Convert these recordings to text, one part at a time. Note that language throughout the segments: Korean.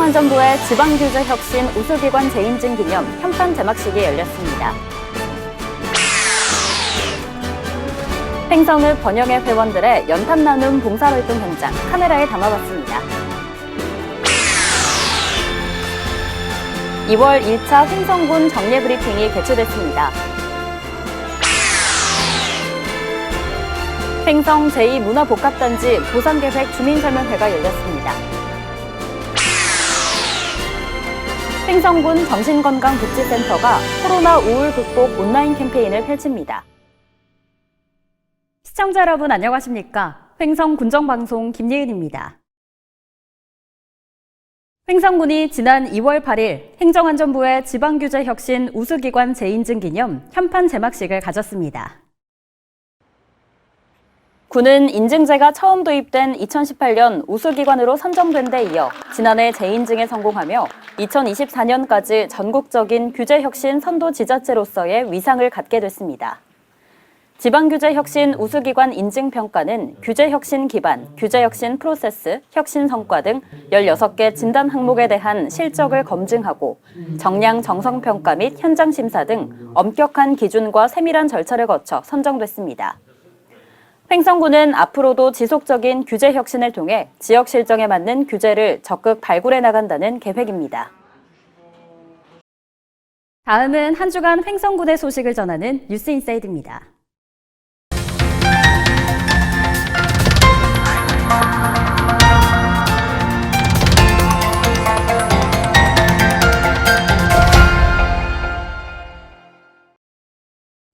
행정안전부의 지방규제혁신 우수기관 재인증 기념 현판 개막식이 열렸습니다. 횡성읍 번영회 회원들의 연탄 나눔 봉사활동 현장 카메라에 담아봤습니다. 2월 1차 횡성군 정례 브리핑이 개최됐습니다. 횡성 제2문화복합단지 보상계획 주민설명회가 열렸습니다. 횡성군 정신건강복지센터가 코로나 우울 극복 온라인 캠페인을 펼칩니다. 시청자 여러분 안녕하십니까? 횡성 군정방송 김예은입니다. 횡성군이 지난 2월 8일 행정안전부의 지방규제혁신 우수기관 재인증 기념 현판 제막식을 가졌습니다. 군은 인증제가 처음 도입된 2018년 우수기관으로 선정된 데 이어 지난해 재인증에 성공하며 2024년까지 전국적인 규제혁신 선도지자체로서의 위상을 갖게 됐습니다. 지방규제혁신 우수기관 인증평가는 규제혁신 기반, 규제혁신 프로세스, 혁신 성과 등 16개 진단 항목에 대한 실적을 검증하고 정량 정성평가 및 현장심사 등 엄격한 기준과 세밀한 절차를 거쳐 선정됐습니다. 횡성군은 앞으로도 지속적인 규제 혁신을 통해 지역 실정에 맞는 규제를 적극 발굴해 나간다는 계획입니다. 다음은 한 주간 횡성군의 소식을 전하는 뉴스인사이드입니다.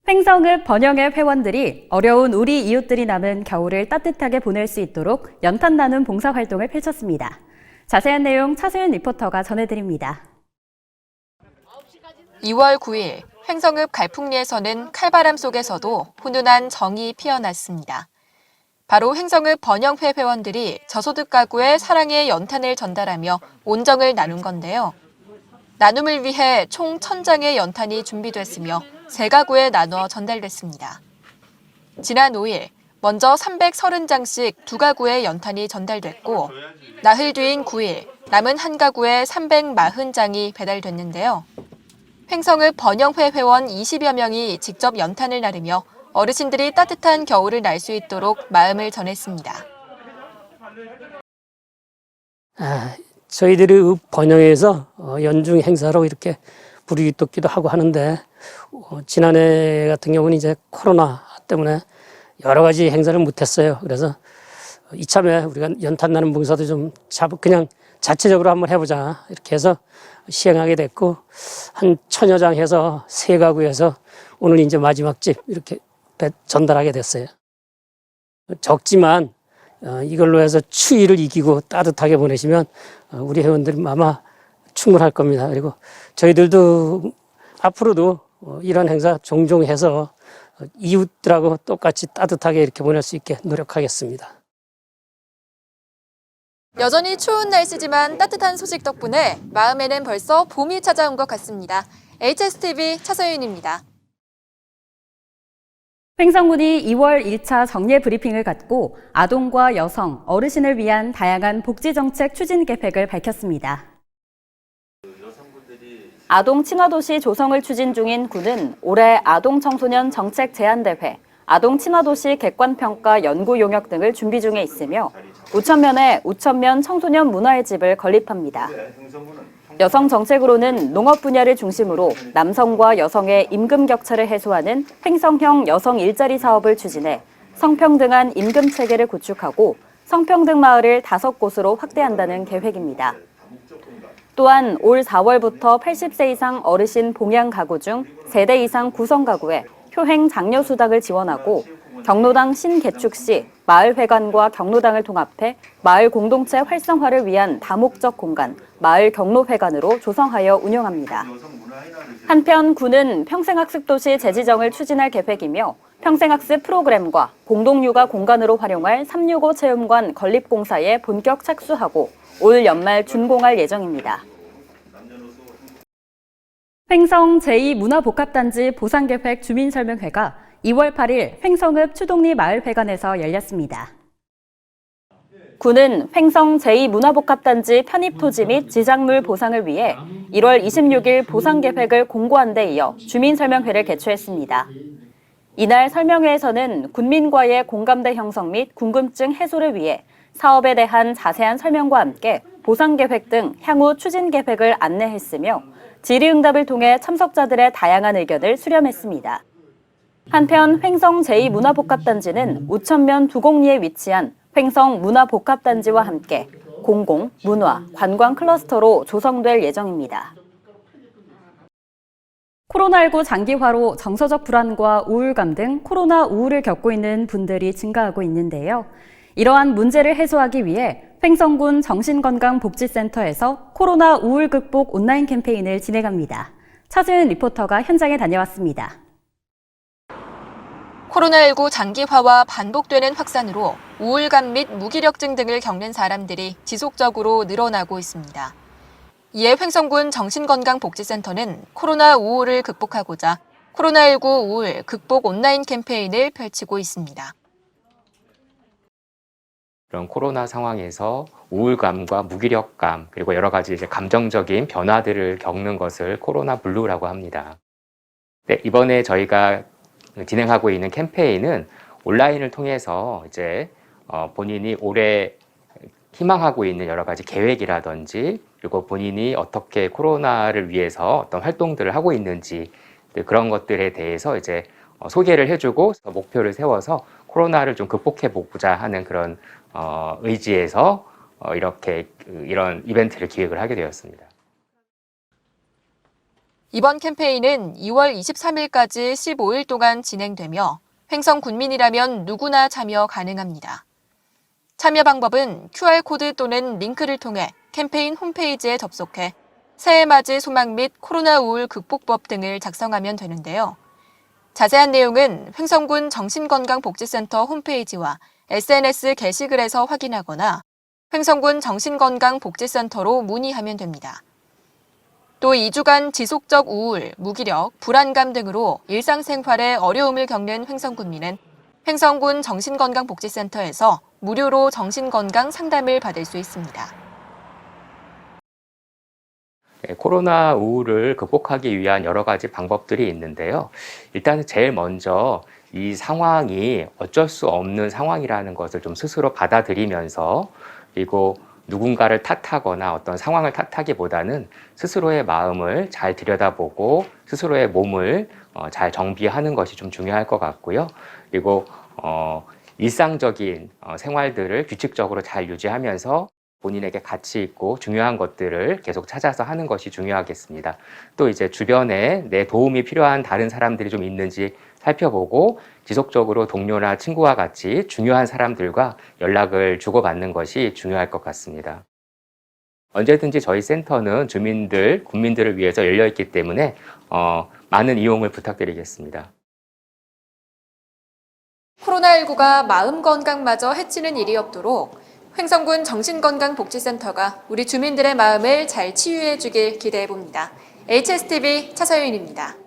횡성읍 번영회 회원들이 어려운 우리 이웃들이 남은 겨울을 따뜻하게 보낼 수 있도록 연탄 나눔 봉사활동을 펼쳤습니다. 자세한 내용 차소연 리포터가 전해드립니다. 2월 9일 횡성읍 갈풍리에서는 칼바람 속에서도 훈훈한 정이 피어났습니다. 바로 횡성읍 번영회 회원들이 저소득 가구에 사랑의 연탄을 전달하며 온정을 나눈 건데요. 나눔을 위해 총 1,000장의 연탄이 준비됐으며 3가구에 나눠 전달됐습니다. 지난 5일 먼저 330장씩 2가구에 연탄이 전달됐고 나흘 뒤인 9일 남은 1가구에 340장이 배달됐는데요. 횡성읍 번영회 회원 20여 명이 직접 연탄을 나르며 어르신들이 따뜻한 겨울을 날 수 있도록 마음을 전했습니다. 저희들이 번영회에서 연중 행사로 이렇게 부르기도 하고 하는데 지난해 같은 경우는 이제 코로나 때문에 여러 가지 행사를 못했어요. 그래서 이참에 우리가 연탄 나눔 봉사도 좀 그냥 자체적으로 한번 해보자 이렇게 해서 시행하게 됐고 한 1,000여 장 해서 3가구에서 오늘 이제 마지막 집 이렇게 전달하게 됐어요. 적지만 이걸로 해서 추위를 이기고 따뜻하게 보내시면 우리 회원들은 아마 충분할 겁니다. 그리고 저희들도 앞으로도 이런 행사 종종 해서 이웃들하고 똑같이 따뜻하게 이렇게 보낼 수 있게 노력하겠습니다. 여전히 추운 날씨지만 따뜻한 소식 덕분에 마음에는 벌써 봄이 찾아온 것 같습니다. HSTV 차서윤입니다. 횡성군이 2월 1차 정례 브리핑을 갖고 아동과 여성, 어르신을 위한 다양한 복지정책 추진 계획을 밝혔습니다. 아동 친화도시 조성을 추진 중인 군은 올해 아동 청소년 정책 제안대회, 아동 친화도시 객관평가 연구 용역 등을 준비 중에 있으며 우천면에 우천면 청소년 문화의 집을 건립합니다. 여성 정책으로는 농업 분야를 중심으로 남성과 여성의 임금 격차를 해소하는 횡성형 여성 일자리 사업을 추진해 성평등한 임금 체계를 구축하고 성평등 마을을 5곳으로 확대한다는 계획입니다. 또한 올 4월부터 80세 이상 어르신 봉양 가구 중 세대 이상 구성 가구에 효행 장려 수당을 지원하고 경로당 신개축 시 마을회관과 경로당을 통합해 마을 공동체 활성화를 위한 다목적 공간, 마을 경로회관으로 조성하여 운영합니다. 한편 군은 평생학습도시 재지정을 추진할 계획이며 평생학습 프로그램과 공동육아 공간으로 활용할 365 체험관 건립공사에 본격 착수하고 올 연말 준공할 예정입니다. 횡성 제2문화복합단지 보상계획 주민설명회가 2월 8일 횡성읍 추동리 마을회관에서 열렸습니다. 군은 횡성 제2문화복합단지 편입 토지 및 지작물 보상을 위해 1월 26일 보상 계획을 공고한 데 이어 주민설명회를 개최했습니다. 이날 설명회에서는 군민과의 공감대 형성 및 궁금증 해소를 위해 사업에 대한 자세한 설명과 함께 보상 계획 등 향후 추진 계획을 안내했으며 질의응답을 통해 참석자들의 다양한 의견을 수렴했습니다. 한편 횡성 제2문화복합단지는 우천면 두곡리에 위치한 횡성 문화복합단지와 함께 공공, 문화, 관광 클러스터로 조성될 예정입니다. 코로나19 장기화로 정서적 불안과 우울감 등 코로나 우울을 겪고 있는 분들이 증가하고 있는데요. 이러한 문제를 해소하기 위해 횡성군 정신건강복지센터에서 코로나 우울 극복 온라인 캠페인을 진행합니다. 차지은 리포터가 현장에 다녀왔습니다. 코로나19 장기화와 반복되는 확산으로 우울감 및 무기력증 등을 겪는 사람들이 지속적으로 늘어나고 있습니다. 이에 횡성군 정신건강복지센터는 코로나 우울을 극복하고자 코로나19 우울 극복 온라인 캠페인을 펼치고 있습니다. 이런 코로나 상황에서 우울감과 무기력감 그리고 여러 가지 감정적인 변화들을 겪는 것을 코로나 블루라고 합니다. 네, 이번에 저희가 진행하고 있는 캠페인은 온라인을 통해서 본인이 올해 희망하고 있는 여러 가지 계획이라든지 그리고 본인이 어떻게 코로나를 위해서 어떤 활동들을 하고 있는지 그런 것들에 대해서 소개를 해주고 목표를 세워서 코로나를 좀 극복해 보고자 하는 그런 의지에서 이런 이벤트를 기획을 하게 되었습니다. 이번 캠페인은 2월 23일까지 15일 동안 진행되며 횡성 군민이라면 누구나 참여 가능합니다. 참여 방법은 QR코드 또는 링크를 통해 캠페인 홈페이지에 접속해 새해맞이 소망 및 코로나 우울 극복법 등을 작성하면 되는데요. 자세한 내용은 횡성군 정신건강복지센터 홈페이지와 SNS 게시글에서 확인하거나 횡성군 정신건강복지센터로 문의하면 됩니다. 또 2주간 지속적 우울, 무기력, 불안감 등으로 일상생활에 어려움을 겪는 횡성군민은 횡성군 정신건강복지센터에서 무료로 정신건강 상담을 받을 수 있습니다. 코로나 우울을 극복하기 위한 여러 가지 방법들이 있는데요. 일단 제일 먼저 이 상황이 어쩔 수 없는 상황이라는 것을 좀 스스로 받아들이면서 그리고 누군가를 탓하거나 어떤 상황을 탓하기보다는 스스로의 마음을 잘 들여다보고 스스로의 몸을 잘 정비하는 것이 좀 중요할 것 같고요. 그리고 일상적인 생활들을 규칙적으로 잘 유지하면서 본인에게 가치 있고 중요한 것들을 계속 찾아서 하는 것이 중요하겠습니다. 또 주변에 내 도움이 필요한 다른 사람들이 좀 있는지 살펴보고 지속적으로 동료나 친구와 같이 중요한 사람들과 연락을 주고받는 것이 중요할 것 같습니다. 언제든지 저희 센터는 주민들, 국민들을 위해서 열려 있기 때문에 많은 이용을 부탁드리겠습니다. 코로나19가 마음 건강마저 해치는 일이 없도록 횡성군 정신건강복지센터가 우리 주민들의 마음을 잘 치유해 주길 기대해 봅니다. HSTV 차서윤입니다.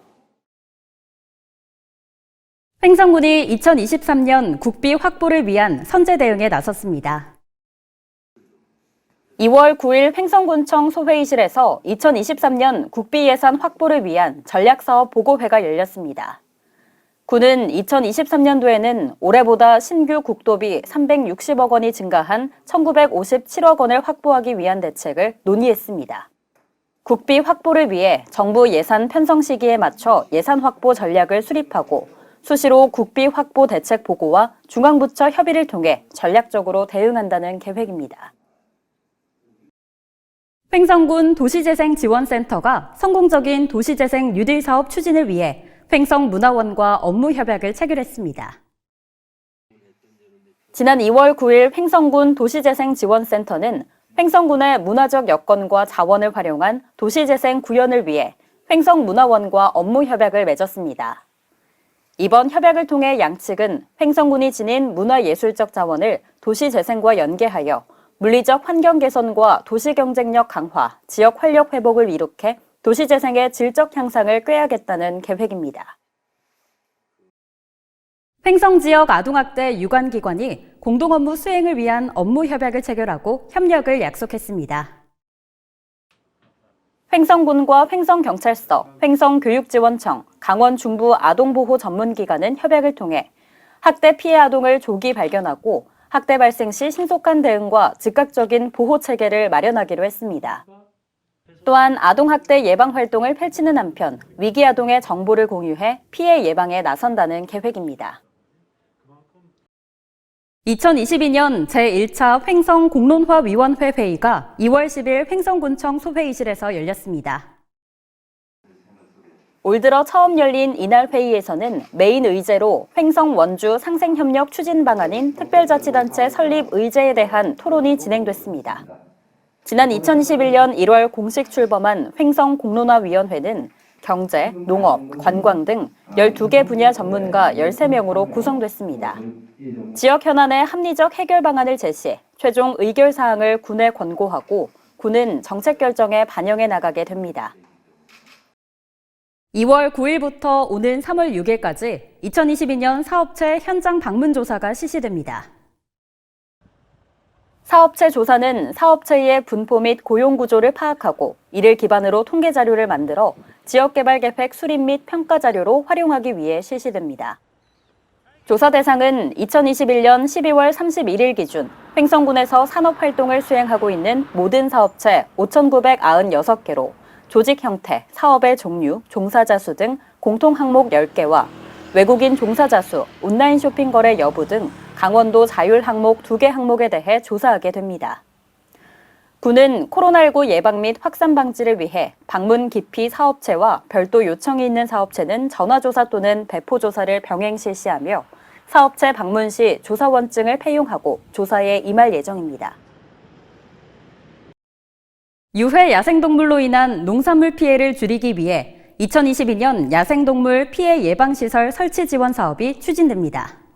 횡성군이 2023년 국비 확보를 위한 선제 대응에 나섰습니다. 2월 9일 횡성군청 소회의실에서 2023년 국비 예산 확보를 위한 전략사업 보고회가 열렸습니다. 군은 2023년도에는 올해보다 신규 국도비 360억 원이 증가한 1,957억 원을 확보하기 위한 대책을 논의했습니다. 국비 확보를 위해 정부 예산 편성 시기에 맞춰 예산 확보 전략을 수립하고 수시로 국비 확보 대책 보고와 중앙부처 협의를 통해 전략적으로 대응한다는 계획입니다. 횡성군 도시재생지원센터가 성공적인 도시재생 뉴딜 사업 추진을 위해 횡성문화원과 업무 협약을 체결했습니다. 지난 2월 9일 횡성군 도시재생지원센터는 횡성군의 문화적 여건과 자원을 활용한 도시재생 구현을 위해 횡성문화원과 업무 협약을 맺었습니다. 이번 협약을 통해 양측은 횡성군이 지닌 문화예술적 자원을 도시재생과 연계하여 물리적 환경 개선과 도시 경쟁력 강화, 지역 활력 회복을 이룩해 도시재생의 질적 향상을 꾀하겠다는 계획입니다. 횡성 지역 아동학대 유관기관이 공동업무 수행을 위한 업무 협약을 체결하고 협력을 약속했습니다. 횡성군과 횡성경찰서, 횡성교육지원청, 강원 중부 아동보호 전문기관은 협약을 통해 학대 피해 아동을 조기 발견하고 학대 발생 시 신속한 대응과 즉각적인 보호 체계를 마련하기로 했습니다. 또한 아동학대 예방 활동을 펼치는 한편 위기 아동의 정보를 공유해 피해 예방에 나선다는 계획입니다. 2022년 제1차 횡성공론화위원회 회의가 2월 10일 횡성군청 소회의실에서 열렸습니다. 올 들어 처음 열린 이날 회의에서는 메인 의제로 횡성 원주 상생협력 추진 방안인 특별자치단체 설립 의제에 대한 토론이 진행됐습니다. 지난 2021년 1월 공식 출범한 횡성공론화위원회는 경제, 농업, 관광 등 12개 분야 전문가 13명으로 구성됐습니다. 지역 현안의 합리적 해결 방안을 제시해 최종 의결 사항을 군에 권고하고 군은 정책 결정에 반영해 나가게 됩니다. 2월 9일부터 오는 3월 6일까지 2022년 사업체 현장 방문 조사가 실시됩니다. 사업체 조사는 사업체의 분포 및 고용 구조를 파악하고 이를 기반으로 통계 자료를 만들어 지역개발 계획 수립 및 평가 자료로 활용하기 위해 실시됩니다. 조사 대상은 2021년 12월 31일 기준 횡성군에서 산업활동을 수행하고 있는 모든 사업체 5,996개로 조직 형태, 사업의 종류, 종사자 수 등 공통 항목 10개와 외국인 종사자 수, 온라인 쇼핑 거래 여부 등 강원도 자율 항목 2개 항목에 대해 조사하게 됩니다. 군은 코로나19 예방 및 확산 방지를 위해 방문 기피 사업체와 별도 요청이 있는 사업체는 전화조사 또는 배포조사를 병행 실시하며 사업체 방문 시 조사원증을 폐용하고 조사에 임할 예정입니다. 유해 야생동물로 인한 농산물 피해를 줄이기 위해 2022년 야생동물 피해 예방시설 설치 지원 사업이 추진됩니다.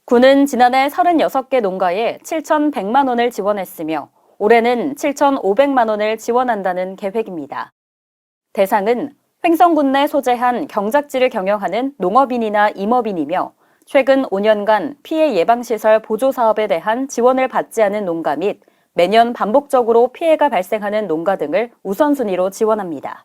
군은 지난해 36개 농가에 7,100만 원을 지원했으며 올해는 7,500만 원을 지원한다는 계획입니다. 대상은 횡성군 내 소재한 경작지를 경영하는 농업인이나 임업인이며 최근 5년간 피해 예방시설 보조 사업에 대한 지원을 받지 않은 농가 및 매년 반복적으로 피해가 발생하는 농가 등을 우선순위로 지원합니다.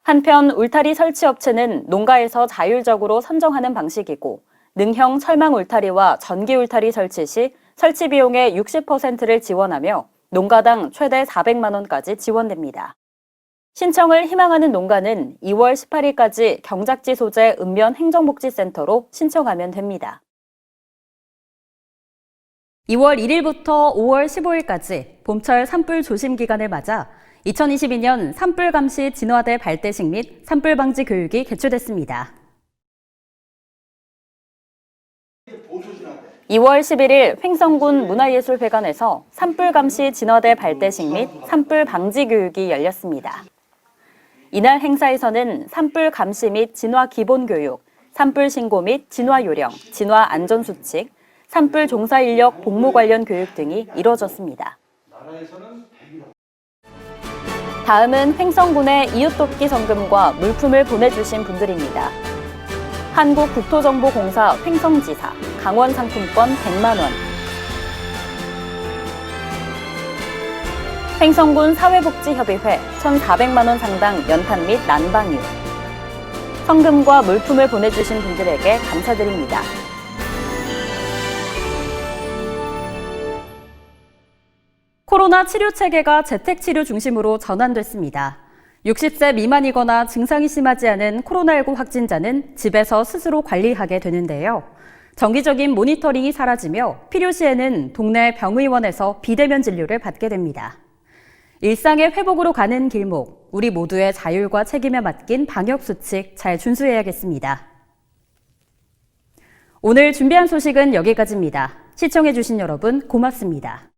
한편 울타리 설치 업체는 농가에서 자율적으로 선정하는 방식이고 능형 철망 울타리와 전기 울타리 설치 시 설치 비용의 60%를 지원하며 농가당 최대 400만 원까지 지원됩니다. 신청을 희망하는 농가는 2월 18일까지 경작지 소재 읍면 행정복지센터로 신청하면 됩니다. 2월 1일부터 5월 15일까지 봄철 산불 조심 기간을 맞아 2022년 산불 감시 진화대 발대식 및 산불 방지 교육이 개최됐습니다. 2월 11일 횡성군 문화예술회관에서 산불 감시 진화대 발대식 및 산불 방지 교육이 열렸습니다. 이날 행사에서는 산불 감시 및 진화 기본 교육, 산불 신고 및 진화 요령, 진화 안전 수칙, 산불 종사 인력 복무 관련 교육 등이 이뤄졌습니다. 다음은 횡성군의 이웃돕기 성금과 물품을 보내주신 분들입니다. 한국국토정보공사 횡성지사, 강원 상품권 100만 원. 횡성군 사회복지협의회 1,400만 원 상당 연탄 및 난방유. 성금과 물품을 보내주신 분들에게 감사드립니다. 코로나 치료 체계가 재택치료 중심으로 전환됐습니다. 60세 미만이거나 증상이 심하지 않은 코로나19 확진자는 집에서 스스로 관리하게 되는데요. 정기적인 모니터링이 사라지며 필요시에는 동네 병의원에서 비대면 진료를 받게 됩니다. 일상의 회복으로 가는 길목, 우리 모두의 자율과 책임에 맡긴 방역수칙 잘 준수해야겠습니다. 오늘 준비한 소식은 여기까지입니다. 시청해주신 여러분 고맙습니다.